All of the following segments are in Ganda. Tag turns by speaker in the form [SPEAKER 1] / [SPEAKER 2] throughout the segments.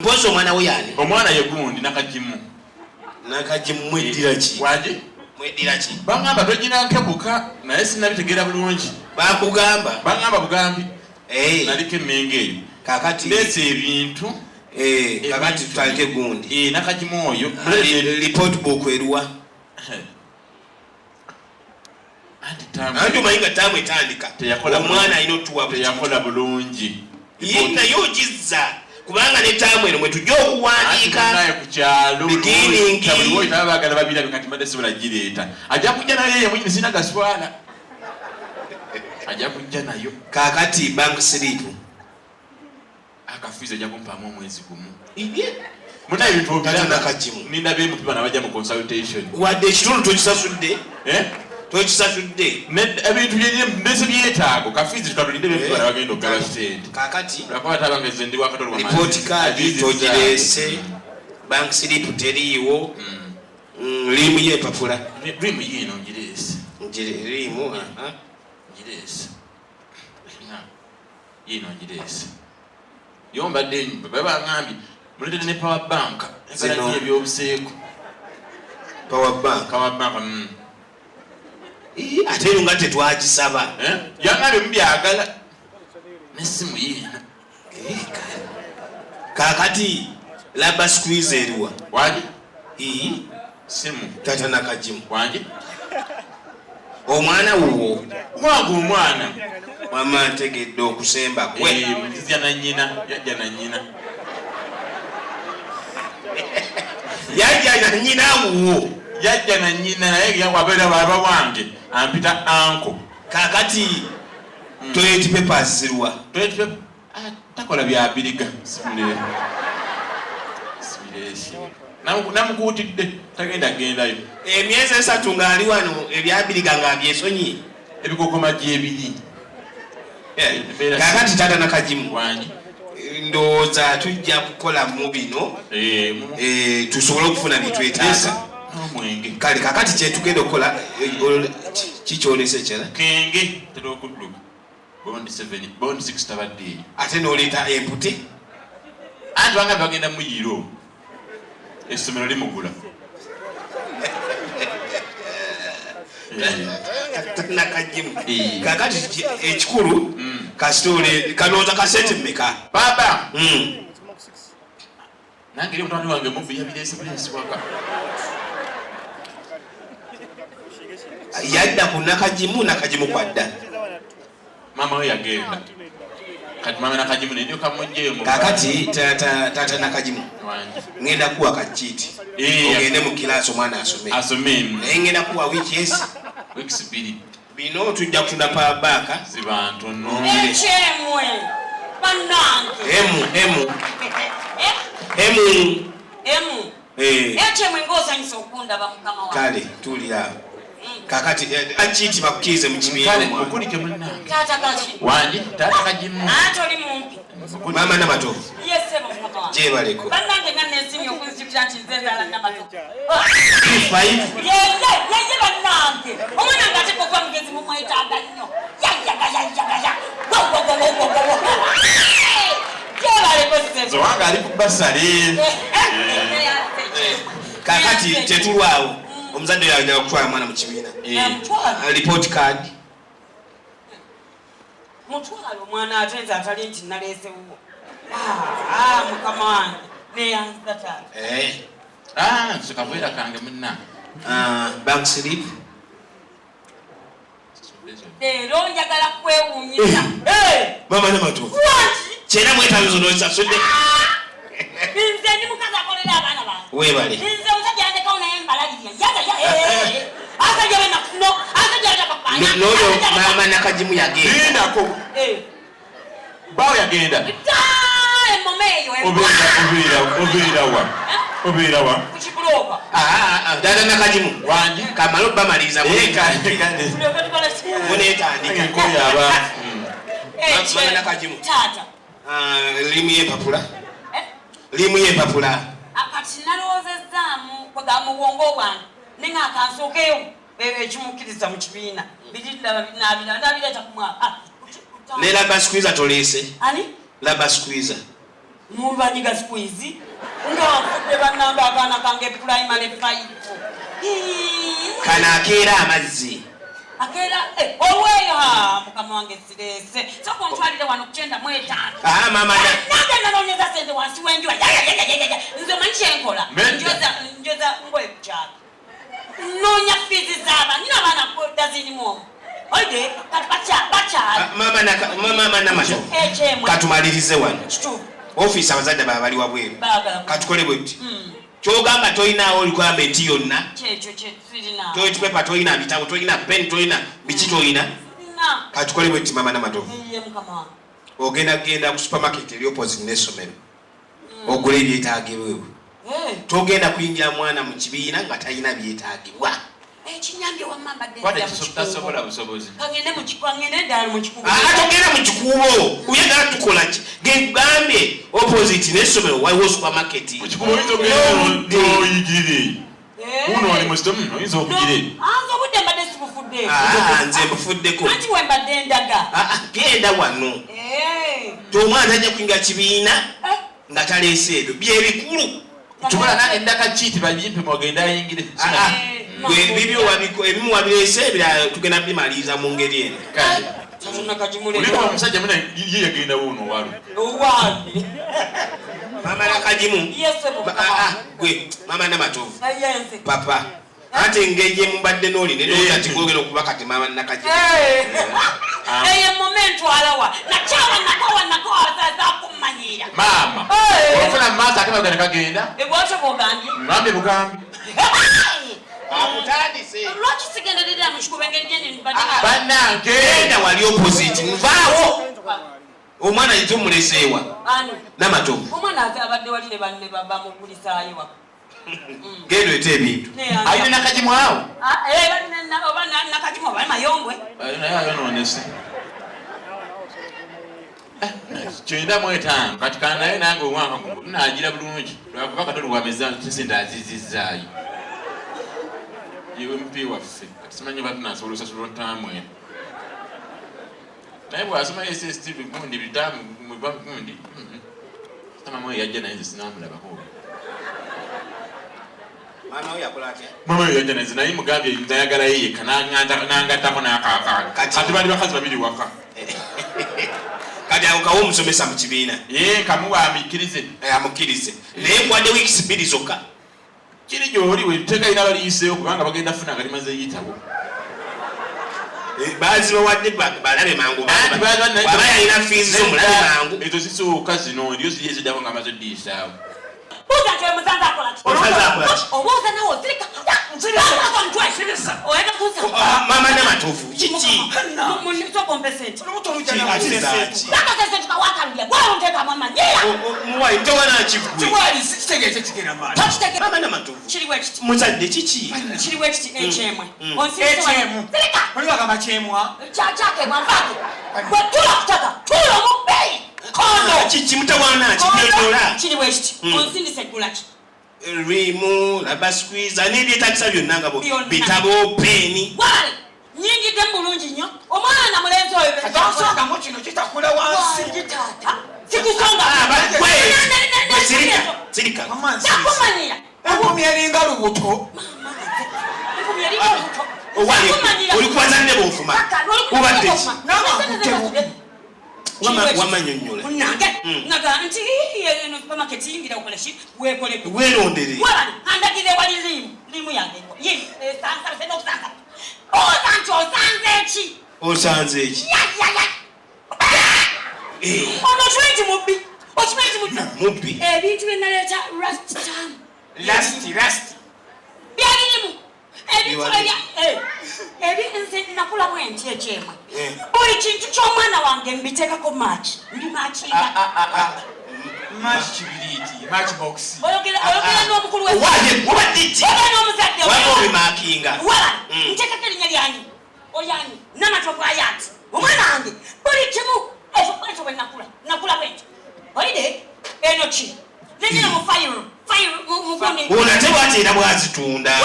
[SPEAKER 1] Mpozo mwana we yani.
[SPEAKER 2] Omwana ye gundi nakajimu.
[SPEAKER 1] Nakajimu mwedira ki?
[SPEAKER 2] Waje?
[SPEAKER 1] Mwedira ki?
[SPEAKER 2] Bangamba tojina nkebuka naye sinabitegera bulungi.
[SPEAKER 1] Bakugamba.
[SPEAKER 2] Bangamba bugambi.
[SPEAKER 1] Nalike
[SPEAKER 2] mengeyo.
[SPEAKER 1] Kakati
[SPEAKER 2] lese ebintu.
[SPEAKER 1] Kakati tutalike gundi.
[SPEAKER 2] Nakajimu oyo.
[SPEAKER 1] Report book eruwa. Antu mayinga tamu etandika. Omwana ayina otuwa
[SPEAKER 2] teyakola bulungi.
[SPEAKER 1] Yinna yojiza. Kubanga ne tamu eno mwe tujja okuwandiika
[SPEAKER 2] naye ku kyalo
[SPEAKER 1] beginning
[SPEAKER 2] tabwo tabagala babira bikati madde sibula gireeta ajja kujja naye yemwe sina gaswala ajja kujja nayo
[SPEAKER 1] kakati bank slip
[SPEAKER 2] akafiza ajja kumpaamu omwezi gumu
[SPEAKER 1] munaye bintu obirana nakajimu
[SPEAKER 2] ninda be mupipa nabajja mu consultation
[SPEAKER 1] wadde ekitundu tokisasudde tokisasudde
[SPEAKER 2] ebintu byese byetaago kafizi tukalulidde bemupipa nabagenda okugaba sente
[SPEAKER 1] kakati
[SPEAKER 2] lwakwata abangeze ndi wakatolo wa
[SPEAKER 1] report card togirese bank slip teriiwo limu y'empapula
[SPEAKER 2] limu yino ngirese
[SPEAKER 1] limu
[SPEAKER 2] ngirese yino ngirese yombadde babangambye muletedde ne power bank ezalaye ebyobuseeko
[SPEAKER 1] power bank ate eno nga tetwagisaba
[SPEAKER 2] yangambye mubyagala nesimu yina
[SPEAKER 1] kakati laba squeeze eriwa
[SPEAKER 2] wanje simu
[SPEAKER 1] tata nakajimu
[SPEAKER 2] wanje
[SPEAKER 1] omwana wuwo
[SPEAKER 2] wange omwana
[SPEAKER 1] mama ntegedde okusemba kwe
[SPEAKER 2] mutizya na nyina yajja na nyina
[SPEAKER 1] yajja na nyina wuwo
[SPEAKER 2] yajja na nyina naye yawabeera baba wange ampita anko kakati
[SPEAKER 1] toilet papers zirwa
[SPEAKER 2] toilet paper takola byabiriga sibiresi namukuutidde tagenda gendayo
[SPEAKER 1] emyezi 3 ng'ali wano ebyabiriga ng'abyesonyi
[SPEAKER 2] ebikokoma gyebiri
[SPEAKER 1] kakati tata nakajimu
[SPEAKER 2] wange
[SPEAKER 1] ndowooza tujja kukola mu bino tusobole okufuna byetwetaaga
[SPEAKER 2] omwenge
[SPEAKER 1] kale kakati kyetugenda okukola kikyolese kyala
[SPEAKER 2] kenge tera okudduka bondi 6 tabadde
[SPEAKER 1] ate n'oleeta empute
[SPEAKER 2] anti banga bagenda muyiro essomero limugula
[SPEAKER 1] nakajimu kakati ekikulu kasitole kanooza kasente mmeka
[SPEAKER 2] baba nange eri omutwani wange mubi yabireesibulesibwaka
[SPEAKER 1] yadda ku nakajimu kwadda
[SPEAKER 2] mama we yagenda kati mama nakajimu nendyoka mujjeyo
[SPEAKER 1] kakati tata nakajimu ngenda kuwa kakiiti ogende mu kilaasi omwana asome naye ngenda kuwa weeks
[SPEAKER 2] 2
[SPEAKER 1] bino tujja kutunda pabaka
[SPEAKER 2] zibantu
[SPEAKER 3] nechemwe banange echemwe ngozanyisa okundaba mukama wange
[SPEAKER 1] kale tulira kakati akiiti bakukirize mu kibiina
[SPEAKER 2] okulike munnange
[SPEAKER 3] tata kachi
[SPEAKER 2] wange tata kajimu
[SPEAKER 3] atoli mumpi
[SPEAKER 1] mama namatofu
[SPEAKER 3] yesebo mukama wange
[SPEAKER 1] jebaleko
[SPEAKER 3] banange nanesimye okunzijukira nti nzezala namatofu yeye banange omwana nga atekokuba mugezi mumwetaaga nnyo yayagayayagaya jebaleko sebo
[SPEAKER 2] wange ali ku basale
[SPEAKER 1] kakati tetulwawo omuzadde yagala kutwala mwana mu kibiina report card
[SPEAKER 3] mutwala omwana atenza atali nti naleesewo mukama wange neyanza tata
[SPEAKER 2] sikavera kange munna
[SPEAKER 1] bank slip
[SPEAKER 3] leero njagala kwewuunyisa
[SPEAKER 1] mama namatofu kyena mwetabizo nosasudde
[SPEAKER 3] nze ndi mukazi akolera abaana bange
[SPEAKER 1] webale
[SPEAKER 3] nze omusajja yandekawo naye mbalalirya asajja benakuno asajja yatakapanya
[SPEAKER 1] n'oyo mama nakajimu
[SPEAKER 2] yagendako bawo yagenda
[SPEAKER 3] emoma eyo
[SPEAKER 2] obeera wa
[SPEAKER 3] kukibuloka
[SPEAKER 1] dada nakajimu
[SPEAKER 2] wange
[SPEAKER 1] kamala obamaliriza munetandika mama nakajimu
[SPEAKER 3] tata
[SPEAKER 1] limu y'empapula
[SPEAKER 3] kati nalowoozezaamu kwega muwongo bwange nenga akansookeyo ekimukiriza mu kibiina nabireeta ku mwaka
[SPEAKER 1] ne laba squeezer toleese
[SPEAKER 3] ani
[SPEAKER 1] laba squeezer
[SPEAKER 3] Mubanyiga squeeze. Ngafudde bannanga akaana kange primary 5.
[SPEAKER 1] Kana akeera amazzi.
[SPEAKER 3] Akeera olweyo mukama wange sirese. Soko ntwalire wano kukyenda mu 5.
[SPEAKER 1] Mama
[SPEAKER 3] nagenda nonyeza sente wansi w'enjuba. Nze manyi kyenkola. Njoza ngoye kukyala. Nonya fizi zaba. Nina abaana dazini mwomo. Oide bacha.
[SPEAKER 1] Mama namato. Katumalirize wano. Office abazadde bali wabweru. Katukole bwetti. Kyogamba toyinaawo requirement yonna.
[SPEAKER 3] Kyekyo sirina.
[SPEAKER 1] Toilet paper toyina, bitabo toyina, pen toyina, biki toyina. Katukole bwetti mama namato.
[SPEAKER 3] Iye mukama.
[SPEAKER 1] Ogenda ku supermarket eri opposite n'essomero. Ogule ebyetaagibwa. Togenda kuyingira mwana mu kibiina nga talina byetaagibwa.
[SPEAKER 3] Kinyambye wa mama de.
[SPEAKER 2] Kwani tasobola busobozi.
[SPEAKER 3] Kangene mu kikwangene dal mu kikubo.
[SPEAKER 1] Togenda mu kikubo. Uyagala tukola ki? Gambye opposite n'essomero waliwo supermarket.
[SPEAKER 2] Mu kikubo oyigire. Uno ali mustomu oyinza okugire.
[SPEAKER 3] Anzo budde mbadde sibufudde.
[SPEAKER 1] Nze mbufuddeko.
[SPEAKER 3] Anti we mbadde ndaga.
[SPEAKER 1] Genda wano. Tomwana ajja kuyingira kibiina nga taleese ebyo bye bikulu.
[SPEAKER 2] Tubala endaka chiti bajimpe mwagenda yingire.
[SPEAKER 1] Bibyo wabiko ebimu wabireese ebirala tugenda bimaliza mu ngeri eno.
[SPEAKER 2] Uliko omusajja muna ye yagenda wuno walo.
[SPEAKER 3] Owali.
[SPEAKER 1] Mama Nakajimu. Gwe mama Namatovu. Papa. Ate ngeje mbadde noli ne ati kwogera okuba kati mama Nakajimu.
[SPEAKER 3] Moment walawa. Nakawa sasa kumanyira.
[SPEAKER 2] Mama. Ofuna masa akaba kagenda.
[SPEAKER 3] Ebwacho bogambi.
[SPEAKER 2] Ngambe bugambi.
[SPEAKER 1] Akutandise.
[SPEAKER 3] Lwaki sigenda dida mshikubenge njeni nibadde.
[SPEAKER 2] Banange
[SPEAKER 1] enda wali opposite nvaawo. Omwana yito mulesewa. Namatovu.
[SPEAKER 3] Omwana abadde wali ne banne baba mu kulisaayo wa.
[SPEAKER 1] Gendo ete ebintu.
[SPEAKER 2] Ayina Nakajimu awo.
[SPEAKER 3] Nakajimu bali mayombwe.
[SPEAKER 2] Nayo nonese. Kyenda mu 5 kati kana naye nange omwaka nagira bulungi. Lwakuba Katonda wameza sente azizizaayo. Yewe mpi waffe simanyi batunasobola osasula otamwe naye bwasoma SST bigundi bitamu mwiba bigundi mama mwe yajja naye sinamulabako
[SPEAKER 1] mama oyo akola atya
[SPEAKER 2] mama oyo yajja naye mugambye ndayagala yeye nangatako n'akaakaaka kati bali bakazi babiri waka
[SPEAKER 1] kati awo kawo omusomesa mu kibiina
[SPEAKER 2] kamuwa amikirize
[SPEAKER 1] amukirize naye mwadde wiikisi 2 zokka
[SPEAKER 2] kiri gyoli we teka ina baliyiseeyo kubanga bagenda funa akalimaze yitabo
[SPEAKER 1] bazi bawadde balabe mangu baba yalina fiizi z'omulabe mangu
[SPEAKER 2] ezo zisooka zino ndiyo ziri eziddako nga amaze oddiisaawo
[SPEAKER 1] mama Namatovu kiki muwayi towana kivugwe mama Namatovu muzadde kiki kiki mutawana kibyodola rimu labasqueeze n'ebyetagisa byonna nga bitabo peni
[SPEAKER 3] nyingidde bulungi nnyo omwana mulenzi oyo
[SPEAKER 4] atasongamu kino kitakula wansi
[SPEAKER 1] sirika
[SPEAKER 3] nakumanira
[SPEAKER 4] enkumi eringa lubuto
[SPEAKER 1] oli kubazadde bofuma ubadde wamanyonyola
[SPEAKER 3] naga nti eno supermarket yingira okoleshi wekolepe
[SPEAKER 1] werondere
[SPEAKER 3] andagire wali limu yange sansa seno sansa osanze eki ono kimanyi mubbi okimanyi
[SPEAKER 1] mubbi
[SPEAKER 3] ebintu byenaleeta last byalirimu ebintu ebi nze nakula bwenti ekyemwe buli kintu ky'omwana wange mbiteekako maaki ndi maakinga oyogera n'omukulu
[SPEAKER 1] webaddekiobaddekimakinga
[SPEAKER 3] nteekako erinnya lyanyi oyani Namatovu ayati omwana wange buli kimu ekyo bwe nakula bwenti oyide eno ki negera mu fayiro mugundi
[SPEAKER 1] onate bwateera bwazitunda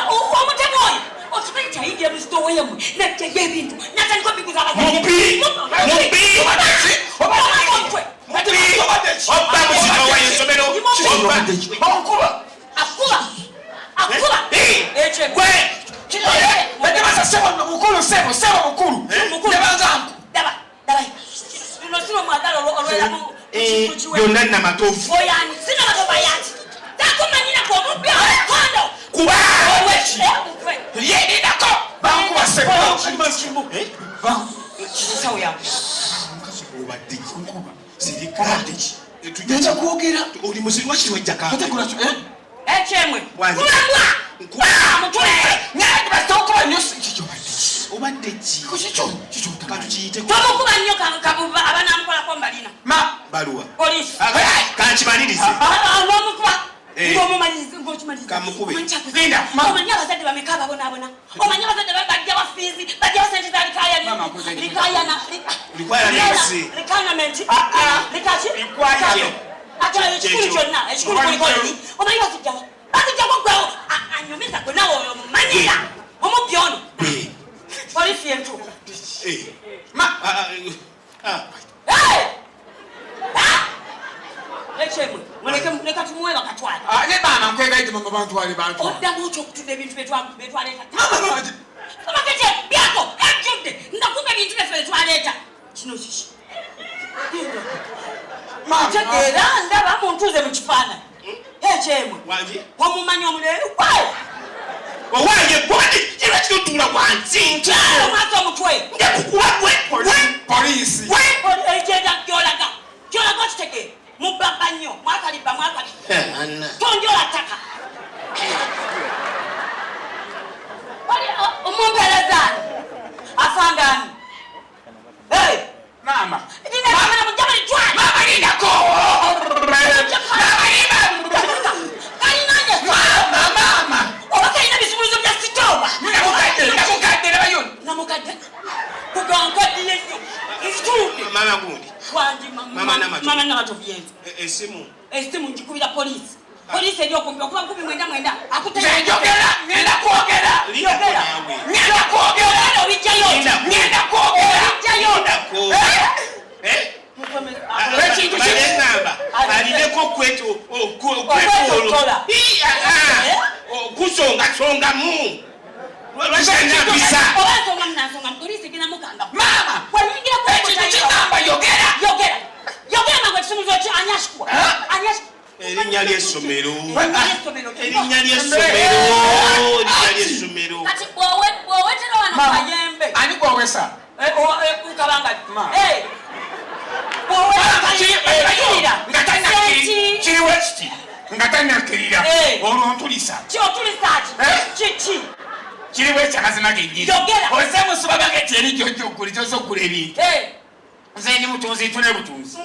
[SPEAKER 3] omutego oyo Okimanyi kyayingira mu sitoowa yemmwe najjayo ebintu natandika obiguza
[SPEAKER 1] Mubi! Obba musika wa ensomero!
[SPEAKER 4] Onkuba!
[SPEAKER 3] Akuba!
[SPEAKER 1] Gwe!
[SPEAKER 4] Ndabasa sebo mukulu sebo mukulu. Yabanza
[SPEAKER 3] daba. Lino sino mwagala olweramu
[SPEAKER 1] Yonna nina matovu.
[SPEAKER 3] Oyani sino matovu ayati. Takumanyira kwa mupya kondo.
[SPEAKER 1] Kuba!
[SPEAKER 4] Yedi nako. Bankuba sebo.
[SPEAKER 3] Sawa ya.
[SPEAKER 1] Obadde nkuba. Sirikadde ki?
[SPEAKER 4] Nja kuogera.
[SPEAKER 1] Oli musiri wakiri wajjaka.
[SPEAKER 3] Echemwe.
[SPEAKER 1] Wanzi.
[SPEAKER 3] Kulambwa. Mutwe.
[SPEAKER 4] Nyadi bastokuba nyosi chichobadde.
[SPEAKER 1] Obadde ki?
[SPEAKER 4] Chicho.
[SPEAKER 1] Katuyite
[SPEAKER 3] Tomo kuba nnyo kabuba abana mkola kwa mbalina.
[SPEAKER 1] baluwa.
[SPEAKER 3] Polisi.
[SPEAKER 1] Kankimalirize.
[SPEAKER 3] Ngomukuba. Ngomumanyize.
[SPEAKER 1] Kamukube.
[SPEAKER 4] Linda.
[SPEAKER 3] Omanyi abazadde bameka ababonabona. Omanyi abazadde bajja wa fizi. Bajja wa sente za likayana. Likayamenti. Likachi. Ata ekikulu kyonna. Ekikulu kulikoli. Omanyi bazijjawa. Bazijjawa gwewo. Anyumiza gwe nawe omumanyira. Omubbi ono. Polisi yentu. Echemwe. Muleka tumuwe bakatwale.
[SPEAKER 4] Ne bana nkwegaite mama bantwale bantu.
[SPEAKER 3] Oddamu okyokutuda ebintu betwaleeta.
[SPEAKER 4] Mama.
[SPEAKER 3] Amakete byako ejjudde ndakuba ebintu byaffe betwaleeta. Kino kiki. Tegeera ndaba muntuuze mu kifaananyi. Echemwe.
[SPEAKER 1] Wangi?
[SPEAKER 3] Wamumanyi omuleero kwayo.
[SPEAKER 1] Owange gwani kiba kitutuula wansi.
[SPEAKER 3] Omwaka omutwe.
[SPEAKER 1] Ndekukuba gwe.
[SPEAKER 4] Polisi.
[SPEAKER 3] Ejenda gyolaga. Gyolaga okitegeera. Mubaba nnyo. Mwakaliba. Tonjola ttaka. Omumperezaani. Afangani.
[SPEAKER 4] Mama.
[SPEAKER 3] Ndinamana mujamani twali.
[SPEAKER 4] Mama lindako. Mama.
[SPEAKER 3] Obakalina bisumulizo bya sitoowa.
[SPEAKER 4] Namukadde nabayo.
[SPEAKER 3] Namukadde. Kugankaddiye nnyo. Nzituudde.
[SPEAKER 1] Mama gundi.
[SPEAKER 3] Wangi mama namatovu yenze. Esimu njikubira polisi. Polisi eri okumpi okuba 19 akutera.
[SPEAKER 4] Ngenda kwogera.
[SPEAKER 1] Alineko kwetu okwetola. Kusonga-songamu. Lwasanyabisa.
[SPEAKER 3] Obansonga munasonga polisi gina mukanga.
[SPEAKER 4] Mama.
[SPEAKER 3] Walingira kwa
[SPEAKER 4] Ekintu kigamba yogera.
[SPEAKER 3] Yogera mangu ekisumulizo ki anyashikwa.
[SPEAKER 1] Erinnya ly'essomero.
[SPEAKER 3] Erinnya
[SPEAKER 1] ly'essomero.
[SPEAKER 3] Kati bw'owetera wano kayembe.
[SPEAKER 4] Ani gwowesa?
[SPEAKER 3] Kukabanga.
[SPEAKER 4] Nga tannakirira olwo ntulisa
[SPEAKER 3] Kiki
[SPEAKER 4] kiriwo ekyamazima gennyini
[SPEAKER 3] Yogera.
[SPEAKER 4] oze mu supamageti eri gyojja okugula kyoza okugula ebintu nze ndi mutunzi ntune butunzi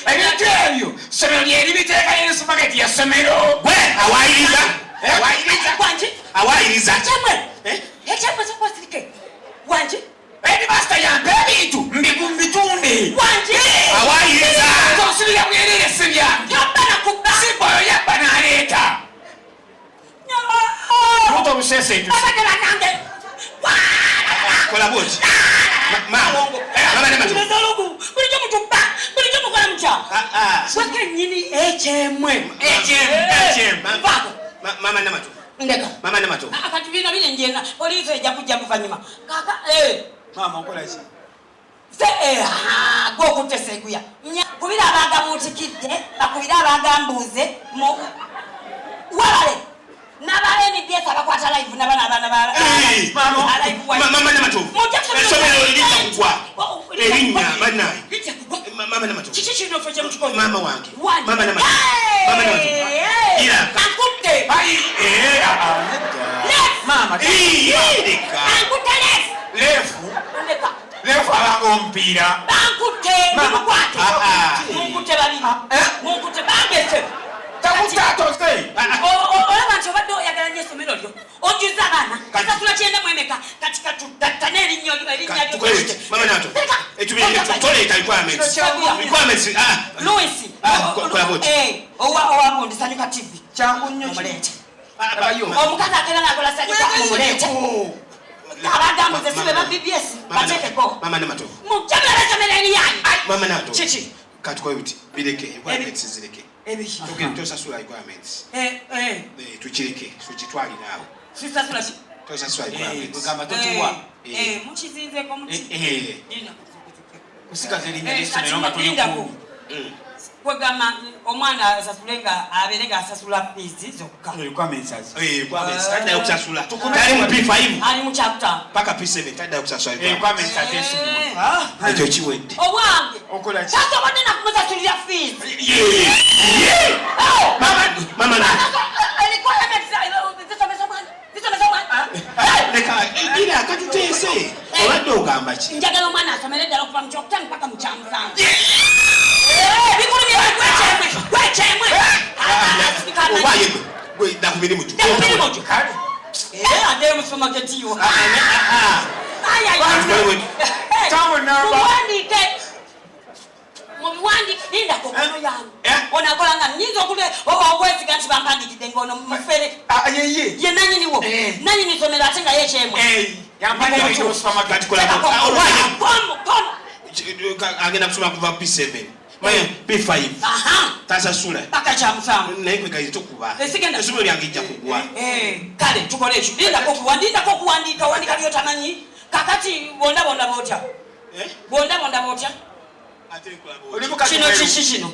[SPEAKER 4] ebintu ebyo ssomero lyeri biteekayo ne supamageti ya ssomero
[SPEAKER 1] Gwe awayiriza. Awayiriza.
[SPEAKER 3] Ekyemwe sokwasirike wangi
[SPEAKER 4] Headmaster yampe ebintu mbitunde
[SPEAKER 1] Awayiriza.
[SPEAKER 4] tosubira bwerere si byange
[SPEAKER 3] yabana kubba
[SPEAKER 4] siboyo yabba n'aleeta muto obusese
[SPEAKER 3] abadde banange
[SPEAKER 1] Kola bwoti. Mama ne matu.
[SPEAKER 3] bulijjo mutubba bulijjo mukola mukyalo wakenyini ekyemwe
[SPEAKER 1] Mama ne matu.
[SPEAKER 3] ndeka
[SPEAKER 1] Mama ne matu.
[SPEAKER 3] kati bino biri njenga polisi ejja kujja muvanyuma kaka
[SPEAKER 4] mama okola ki
[SPEAKER 3] gokutte seguya kubira abanga mutikidde bakubira abanga mbuuze walale n'aba NDS abakwata live n'abana
[SPEAKER 1] Mama ne matu. Essomero lijja kugwa. Erinnya bannaye. Mama ne matu.
[SPEAKER 3] kiki kino ffe kyemutukoze
[SPEAKER 1] Mama wange. Mama ne matu. Mama ne matu. Ira.
[SPEAKER 3] Ankutte.
[SPEAKER 4] mama
[SPEAKER 1] Leka.
[SPEAKER 3] Ankutte
[SPEAKER 4] lefu
[SPEAKER 3] Ndeka.
[SPEAKER 4] lefu abanga omupiira
[SPEAKER 3] Bankutte. Mukwate. Munkutte babiri. Munkutte bangese.
[SPEAKER 4] takutatoze
[SPEAKER 3] Olaba nti obadde oyagala nnyo essomero lyo. Ojjuza abaana. Kasasula kyenda mu emeka. Kati katugatta n'erinnya lyo.
[SPEAKER 1] Mama ne matu. Toleeta requirements. Requirements.
[SPEAKER 3] Louis.
[SPEAKER 1] Kola bwoti.
[SPEAKER 3] Owagundi sanyuka TV.
[SPEAKER 4] kyangu nnyo
[SPEAKER 3] Mumuleete.
[SPEAKER 4] abayo
[SPEAKER 3] Omukazi atera nakola sanyuka mumuleete. abagamba zesibe ba BBS batekeko
[SPEAKER 1] mama ne matovu
[SPEAKER 3] mujabira basemereni yani
[SPEAKER 1] mama nato
[SPEAKER 3] chichi
[SPEAKER 1] katiko biti bireke requirements zireke
[SPEAKER 3] ebishi
[SPEAKER 1] tosasula requirements tukireke tukitwali nawo
[SPEAKER 3] sisasula
[SPEAKER 1] tosasula requirements
[SPEAKER 4] kugamba totuwa
[SPEAKER 3] muchizinze ko muchi dina
[SPEAKER 4] kusikaze linya lisomero nga tuli ku
[SPEAKER 3] kwegamba omwana asasulenga aberenga asasula fees zokka
[SPEAKER 4] requirements
[SPEAKER 1] tadda yokusasula tali mu P5
[SPEAKER 3] ali mu chapter
[SPEAKER 1] paka P7 tadda yokusasula
[SPEAKER 4] requirements atesu
[SPEAKER 1] ekyo kiwedde
[SPEAKER 3] owange
[SPEAKER 4] okola
[SPEAKER 3] sasa wadde nakumusasulira fees
[SPEAKER 1] mama na leka ila katutese obadde ogamba ki
[SPEAKER 3] njagala omwana asomere ddala okuva mu kyokutaano paka mu kyamusanvu bikulumye gwechemwe
[SPEAKER 1] obaye gwe nakubiri muju
[SPEAKER 3] ate musomagetiyo mubiwandike lindako kono yange onakola nga nyinza okwesiga nti bampandikidde ngaono mufere ye nanyiniwo nanyini somero ate nga yekyemwe
[SPEAKER 1] agenda kusoma kuva P7 P5 tasasula
[SPEAKER 3] paka kyamusanvu
[SPEAKER 1] naye kwegazi tokuba esomero lyange ijja kugwa
[SPEAKER 3] kale tukole ekyo lindako okuwandiika wandika byotamanyi kakati bondabonda bootya kino kiki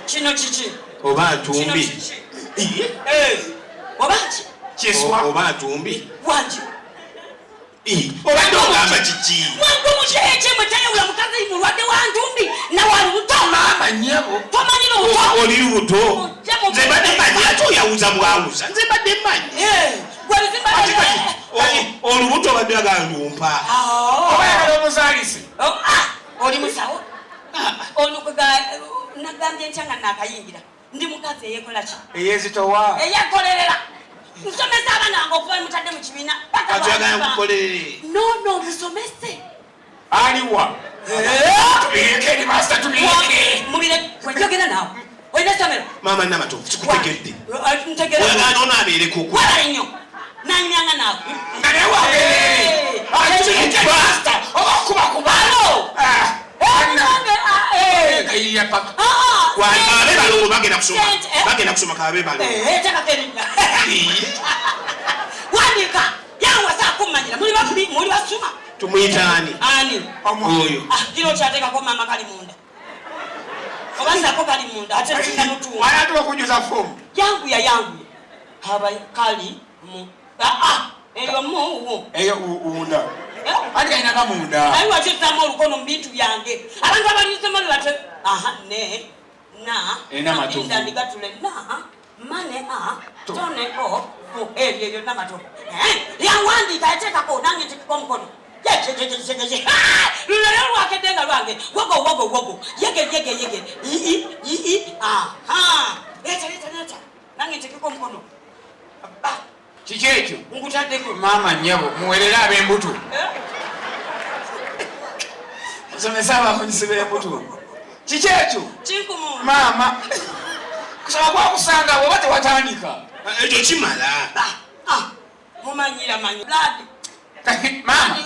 [SPEAKER 3] kino kiki
[SPEAKER 1] oba atumbi
[SPEAKER 3] oba
[SPEAKER 1] oba atumbi
[SPEAKER 3] wangi
[SPEAKER 1] obadde ogamba kiki
[SPEAKER 3] wangu mukyekye tayawula mukazi mulwadde wa ntumbi nawali buto
[SPEAKER 4] mama nyabo
[SPEAKER 3] tomanyira obuto
[SPEAKER 1] oli lubuto nze badde mmanyi ate oyawuza bwawuza nze badde mmanyi olubuto badde agalumpa
[SPEAKER 4] obayagala omuzaalisi
[SPEAKER 3] oli musawo ono nagambye ntya nga nakayingira ndi mukazi eyekola ki
[SPEAKER 4] eyezitowa
[SPEAKER 3] eyekolerera nsomesa abaana wange okuba mutadde mu kibiina
[SPEAKER 1] atwagala mukolerere
[SPEAKER 3] nono musomese
[SPEAKER 4] aliwa tubireke master tubireke
[SPEAKER 3] mubire kwejogera nawe oyina somero
[SPEAKER 1] mama namatovu kikutegedde
[SPEAKER 3] ntegera
[SPEAKER 1] ono abeereko
[SPEAKER 3] wala nnyo nanyanga nawe
[SPEAKER 4] nanewaberere master obakubakubalo
[SPEAKER 1] abe balongo bagenda kusoma kabe balongo
[SPEAKER 3] wandika yawasa kumanyira muli basuma
[SPEAKER 1] tumuyitaani oyo
[SPEAKER 3] kiro kyateekako mama kali munda obasako kali munda ate tinda mutuwa
[SPEAKER 4] ayatuba kujuza fomu
[SPEAKER 3] yanguya haba kali mu eyo muwo
[SPEAKER 4] eyo unda andi kainaka munda
[SPEAKER 3] ayi wakitamu olukono mu bintu byange abantu abalisema bate ne na
[SPEAKER 4] ena matovu
[SPEAKER 3] ndigatule na mane tone ebyo na matovu yawandika yateekako nange ntekeko omukono lulero lwakeddenga lwange wogo yege leta nange ntekeko omukono
[SPEAKER 4] kiki ekyo
[SPEAKER 3] nkutaddeko
[SPEAKER 4] mama nyabo muwerere ab'embuto musomesa abamunyisi b'embuto kiki ekyo
[SPEAKER 3] kinkumu
[SPEAKER 4] mama kusaba kwakusanga bwoba tewatandika
[SPEAKER 1] ekyo kimala
[SPEAKER 3] mumanyira manyi blood
[SPEAKER 4] mama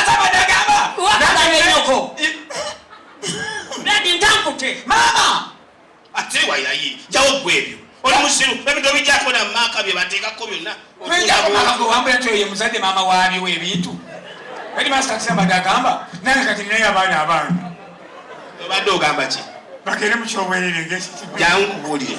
[SPEAKER 4] tabadagamba
[SPEAKER 3] wakaenyoko blood ntankute
[SPEAKER 4] mama
[SPEAKER 1] ate wayayi jawo gwebyo oli musiru ebintu bijjako na maka bye bateekako byonna
[SPEAKER 4] wambula nti oyo muzadde maama waabiwo ebintu eri master kisabadagamba nange kati ninayo abaana
[SPEAKER 1] obadde ogamba ki
[SPEAKER 4] bagere mukyobwerere
[SPEAKER 1] jangu kubuulire